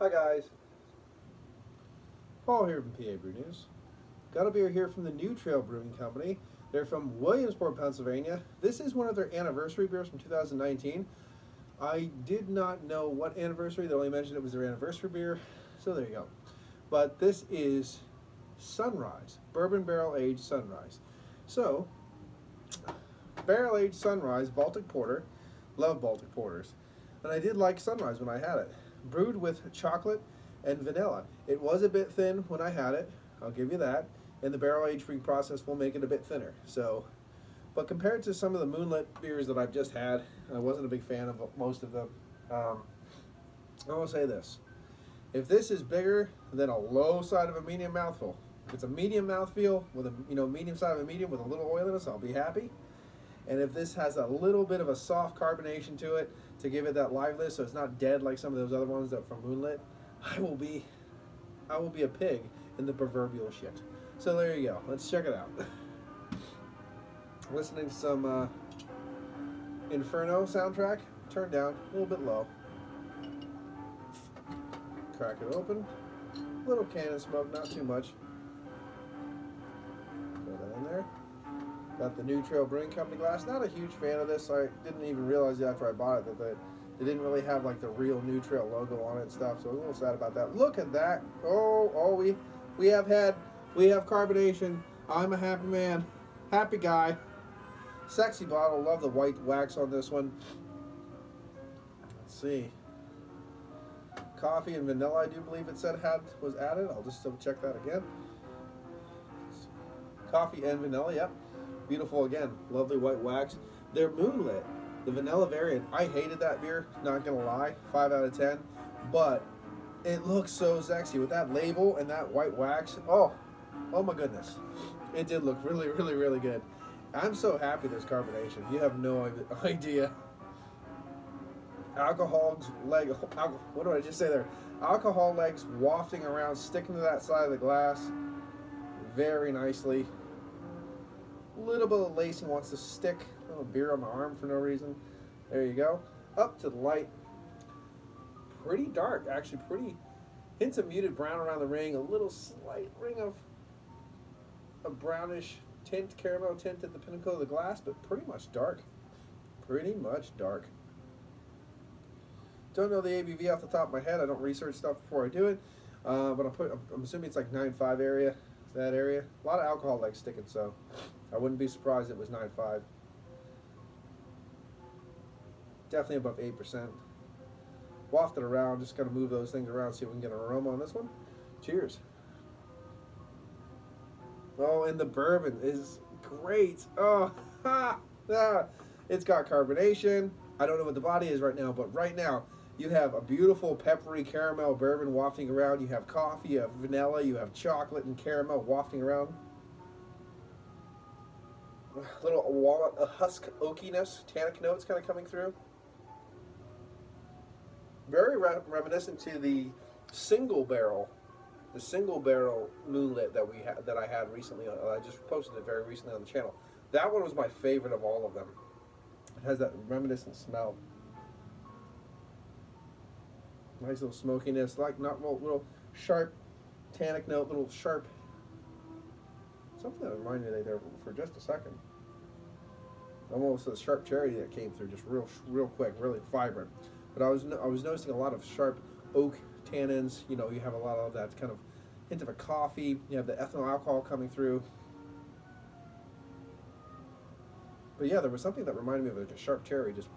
Hi guys, Paul here from PABrewNews. Got a beer here from the New Trail Brewing Company. They're from Williamsport, Pennsylvania. This is one of their anniversary beers from 2019. I did not know what anniversary, they only mentioned it was their anniversary beer, so there you go. But this is Sunrise, Bourbon Barrel Aged Sunrise. So, Barrel Aged Sunrise, Baltic Porter, love Baltic Porters. And I did like Sunrise when I had it. Brewed with chocolate and vanilla. It was a bit thin when I had it, I'll give you that, and the barrel aging process will make it a bit thinner. So, but compared to some of the Moonlit beers that I've just had, I wasn't a big fan of most of them. I will say this: if this is bigger than a low side of a medium mouthful, if it's a medium mouthfeel with a medium side of a medium with a little oiliness, I'll be happy. And if this has a little bit of a soft carbonation to it to give it that liveliness, so it's not dead like some of those other ones that from Moonlit, I will be a pig in the proverbial shit. So there you go. Let's check it out. Listening to some Inferno soundtrack. Turned down, a little bit low. Crack it open. Little cannon smoke, not too much. Throw that in there. Got the New Trail Brewing Company glass. Not a huge fan of this. I didn't even realize after I bought it that they didn't really have like the real New Trail logo on it and stuff. So I was a little sad about that. Look at that. Oh, we have carbonation. I'm a happy man. Happy guy. Sexy bottle. Love the white wax on this one. Let's see. Coffee and vanilla, I do believe it said was added. I'll just double check that again. Coffee and vanilla, yep. Beautiful again. Lovely white wax. They're Moonlit. The vanilla variant. I hated that beer, not gonna lie. 5 out of 10. But it looks so sexy with that label and that white wax. Oh my goodness. It did look really, really, really good. I'm so happy there's carbonation. You have no idea. What did I just say there? Alcohol legs wafting around, sticking to that side of the glass very nicely. A little bit of lacing wants to stick. A little beer on my arm for no reason. There you go. Up to the light. Pretty dark, actually pretty. Hints of muted brown around the ring. A little slight ring of a brownish tint, caramel tint at the pinnacle of the glass, but pretty much dark. Pretty much dark. Don't know the ABV off the top of my head. I don't research stuff before I do it. But I'm assuming it's like 9.5 area. That area. A lot of alcohol legs sticking, so I wouldn't be surprised if it was 9.5. Definitely above 8%. Waft it around, just gotta move those things around, see if we can get an aroma on this one. Cheers. Oh, and the bourbon is great. Oh, it's got carbonation. I don't know what the body is right now, but right now, you have a beautiful peppery caramel bourbon wafting around. You have coffee, you have vanilla, you have chocolate and caramel wafting around. A little walnut, a husk oakiness, tannic notes kind of coming through. Very reminiscent to the single barrel Moonlit that I had recently. I just posted it very recently on the channel. That one was my favorite of all of them. It has that reminiscent smell. Nice little smokiness, like not little sharp tannic note, little sharp. Something that reminded me there for just a second. Almost a sharp cherry that came through, just real quick, really vibrant. But I was noticing a lot of sharp oak tannins. You know, you have a lot of that kind of hint of a coffee. You have the ethanol alcohol coming through. But yeah, there was something that reminded me of like a sharp cherry, just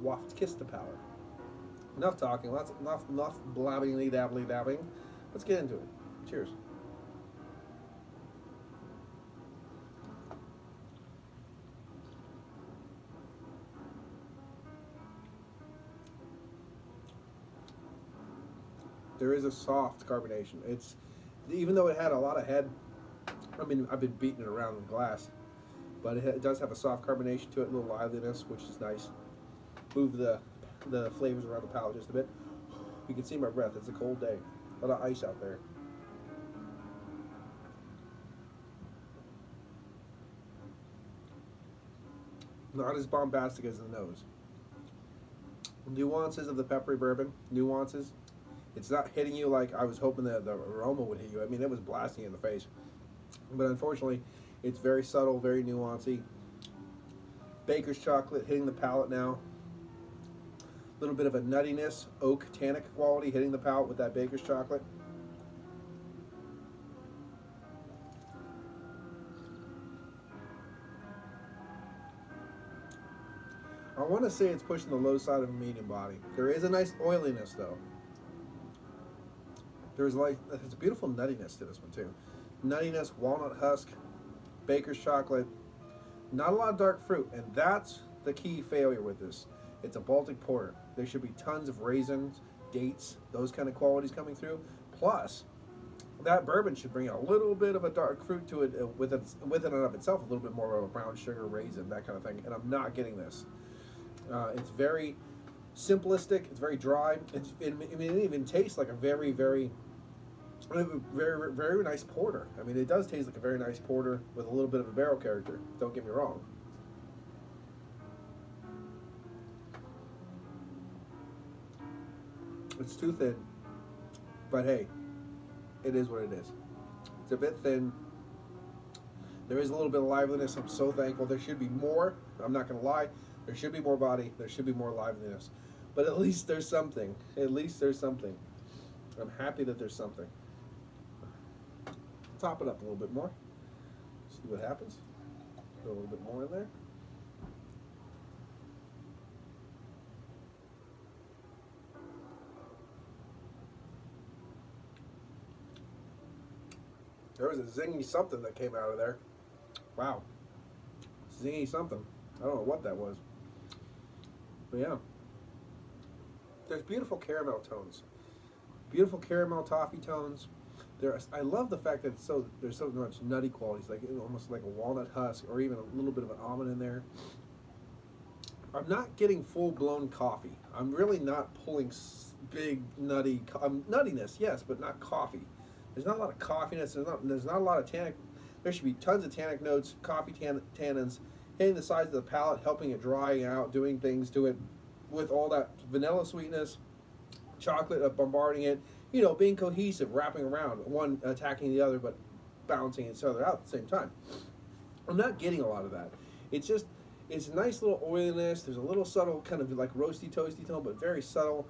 waft, kiss the palate. Enough talking, enough blabbing, dabbling. Let's get into it. Cheers. There is a soft carbonation. It's, even though it had a lot of head, I mean, I've been beating it around in the glass, but it does have a soft carbonation to it, a little liveliness, which is nice. Move the flavors around the palate just a bit. You can see my breath. It's a cold day. A lot of ice out there. Not as bombastic as the nose. Nuances of the peppery bourbon. Nuances. It's not hitting you like I was hoping that the aroma would hit you. I mean, it was blasting you in the face. But unfortunately, it's very subtle, very nuancey. Baker's chocolate hitting the palate now. A little bit of a nuttiness, oak tannic quality hitting the palate with that Baker's chocolate. I want to say it's pushing the low side of a medium body. There is a nice oiliness though. There's a beautiful nuttiness to this one too. Nuttiness, walnut husk, Baker's chocolate. Not a lot of dark fruit, and that's the key failure with this. It's a Baltic porter. There should be tons of raisins, dates, those kind of qualities coming through. Plus, that bourbon should bring a little bit of a dark fruit to it with it and of itself, a little bit more of a brown sugar raisin, that kind of thing. And I'm not getting this. It's very simplistic. It's very dry. It even tastes like a very, very, very, very nice porter. I mean, it does taste like a very nice porter with a little bit of a barrel character. Don't get me wrong. It's too thin, but hey, it is what it is. It's a bit thin. There is a little bit of liveliness. I'm so thankful. There should be more. I'm not going to lie. There should be more body. There should be more liveliness. But at least there's something. At least there's something. I'm happy that there's something. Top it up a little bit more. See what happens. Put a little bit more in there. There was a zingy something that came out of there. Wow. Zingy something. I don't know what that was. But yeah. There's beautiful caramel tones. Beautiful caramel toffee tones. I love the fact that there's so much nutty qualities, like almost like a walnut husk or even a little bit of an almond in there. I'm not getting full-blown coffee. I'm really not pulling big nutty nuttiness, yes, but not coffee. There's not a lot of coffeeness. There's not a lot of tannic. There should be tons of tannic notes, coffee tannins, hitting the sides of the palate, helping it dry out, doing things to it with all that vanilla sweetness, chocolate bombarding it, being cohesive, wrapping around, one attacking the other, but balancing each other out at the same time. I'm not getting a lot of that. It's a nice little oiliness. There's a little subtle kind of like roasty, toasty tone, but very subtle.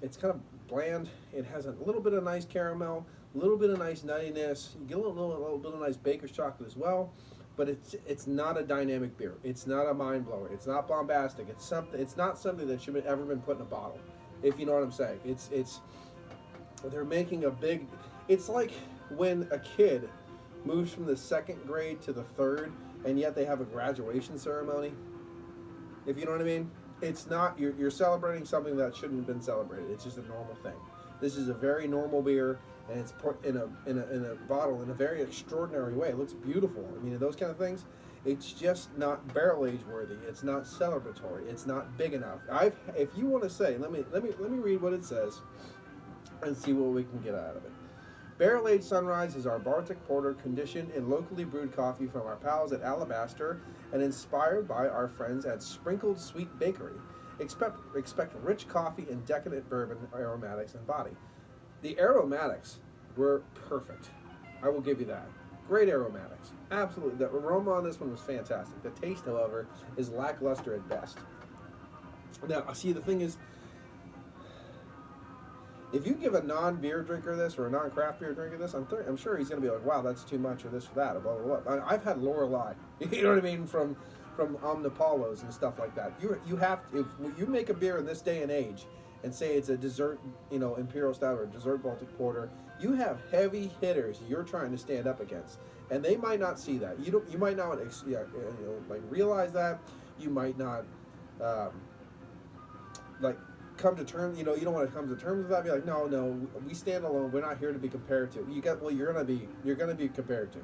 It's kind of bland. It has a little bit of nice caramel, a little bit of nice nuttiness. You get a little bit of nice Baker's chocolate as well. But it's not a dynamic beer. It's not a mind blower. It's not bombastic. It's not something that should have ever been put in a bottle, if you know what I'm saying. They're making a big. It's like when a kid moves from the second grade to the third, and yet they have a graduation ceremony. If you know what I mean. It's not. You're celebrating something that shouldn't have been celebrated. It's just a normal thing. This is a very normal beer, and it's put in a bottle in a very extraordinary way. It looks beautiful. I mean, those kind of things. It's just not barrel age worthy. It's not celebratory. It's not big enough. If you want to say, let me read what it says, and see what we can get out of it. Barrel Aged Sunrise is our Baltic porter conditioned in locally brewed coffee from our pals at Alabaster and inspired by our friends at Sprinkled Sweet Bakery. Expect rich coffee and decadent bourbon aromatics and body. The aromatics were perfect. I will give you that. Great aromatics. Absolutely. The aroma on this one was fantastic. The taste, however, is lackluster at best. Now, see, the thing is, if you give a non-beer drinker this or a non-craft beer drinker this, I'm sure he's going to be like, wow, that's too much or this or that or blah, blah, blah. I've had Lorelei, you know what I mean, from Omnipolos and stuff like that. You have to, if you make a beer in this day and age and say it's a dessert, Imperial Stout or a dessert Baltic Porter, you have heavy hitters you're trying to stand up against. And they might not see that. You might not realize that. You might not, come to terms, you don't want to come to terms with that. Be like, no, we stand alone. We're not here to be compared to. You're gonna be compared to.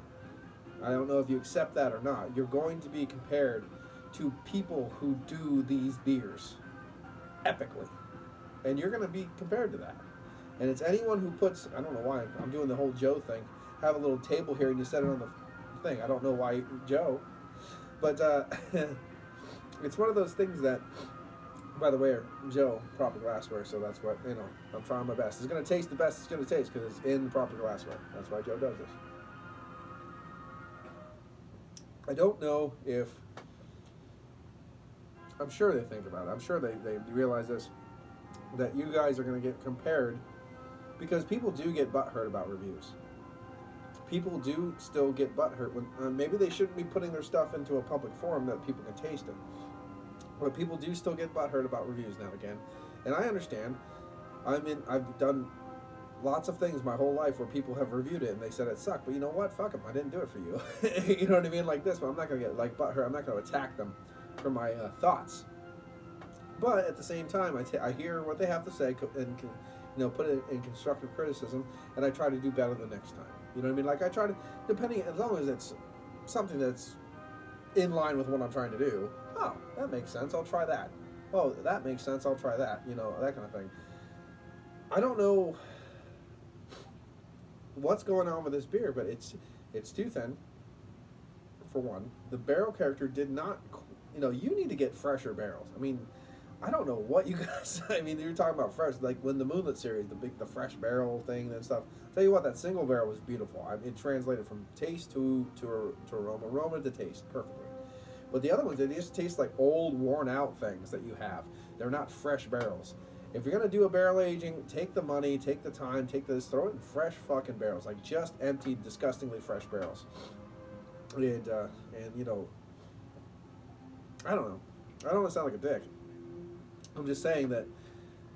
I don't know if you accept that or not. You're going to be compared to people who do these beers epically, and you're gonna be compared to that. And it's anyone who puts. I don't know why I'm doing the whole Joe thing. Have a little table here and you set it on the thing. I don't know why Joe, but it's one of those things that. By the way, Joe, proper glassware, so that's what, I'm trying my best. It's going to taste the best it's going to taste because it's in the proper glassware. That's why Joe does this. I don't know if, I'm sure they think about it. I'm sure they realize this, that you guys are going to get compared because people do get butthurt about reviews. People do still get butthurt when maybe they shouldn't be putting their stuff into a public forum that people can taste it. But people do still get butthurt about reviews now and again, and I understand. I've done lots of things my whole life where people have reviewed it and they said it sucked, but you know what? Fuck them. I didn't do it for you. You know what I mean? Like this, but I'm not gonna get like butthurt. I'm not gonna attack them for my thoughts. But at the same time, I hear what they have to say and put it in constructive criticism, and I try to do better the next time. You know what I mean? Like I try to, depending as long as it's something that's in line with what I'm trying to do. Oh, that makes sense. I'll try that. Oh, that makes sense. I'll try that. That kind of thing. I don't know what's going on with this beer, but it's too thin. For one, the barrel character did not. You need to get fresher barrels. I mean, I don't know what you guys. I mean, you're talking about fresh, like when the Moonlit series, the fresh barrel thing and stuff. Tell you what, that single barrel was beautiful. It translated from taste to aroma to taste perfectly. But the other ones, they just taste like old, worn out things that you have. They're not fresh barrels. If you're gonna do a barrel aging, take the money, take the time, throw it in fresh fucking barrels, like just empty, disgustingly fresh barrels. And I don't know. I don't want to sound like a dick. I'm just saying that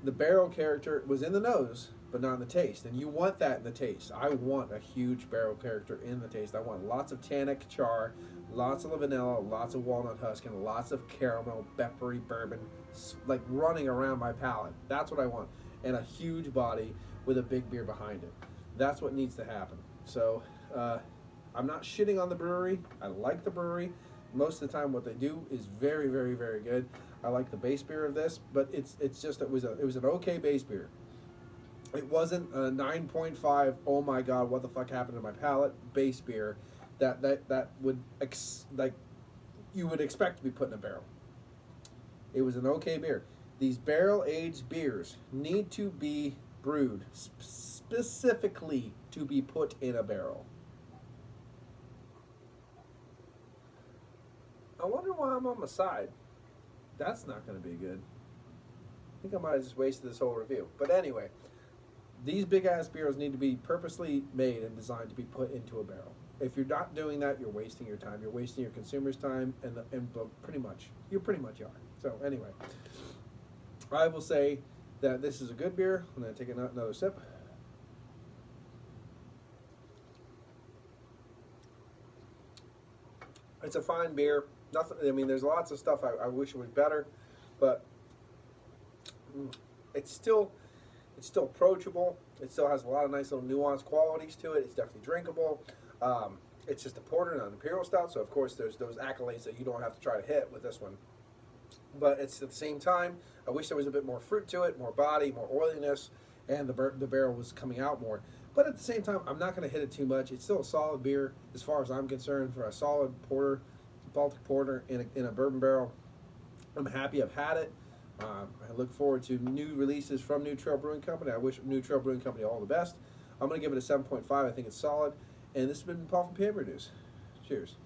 the barrel character was in the nose, but not in the taste. And you want that in the taste. I want a huge barrel character in the taste. I want lots of tannic char, lots of vanilla, lots of walnut husk, and lots of caramel, peppery bourbon, like running around my palate. That's what I want. And a huge body with a big beer behind it. That's what needs to happen. So I'm not shitting on the brewery. I like the brewery. Most of the time what they do is very, very, very good. I like the base beer of this, but it was an okay base beer. It wasn't a 9.5, oh my god, what the fuck happened to my palate base beer that would you would expect to be put in a barrel. It was an okay beer. These barrel aged beers need to be brewed specifically to be put in a barrel. I wonder why I'm on my side. That's not going to be good. I think I might have just wasted this whole review. But anyway, these big ass beers need to be purposely made and designed to be put into a barrel. If you're not doing that, you're wasting your time. You're wasting your consumer's time, and pretty much are. So anyway, I will say that this is a good beer. I'm going to take another sip. It's a fine beer. Nothing. I mean, there's lots of stuff I wish it was better, but it's still approachable. It still has a lot of nice little nuanced qualities to it. It's definitely drinkable. It's just a porter, not an imperial stout, so of course there's those accolades that you don't have to try to hit with this one. But it's at the same time, I wish there was a bit more fruit to it, more body, more oiliness, and the barrel was coming out more. But at the same time, I'm not going to hit it too much. It's still a solid beer as far as I'm concerned for a solid porter, Baltic porter in a bourbon barrel. I'm happy I've had it. I look forward to new releases from New Trail Brewing Company. I wish New Trail Brewing Company all the best. I'm going to give it a 7.5. I think it's solid. And this has been Paul from PABrewNews. Cheers.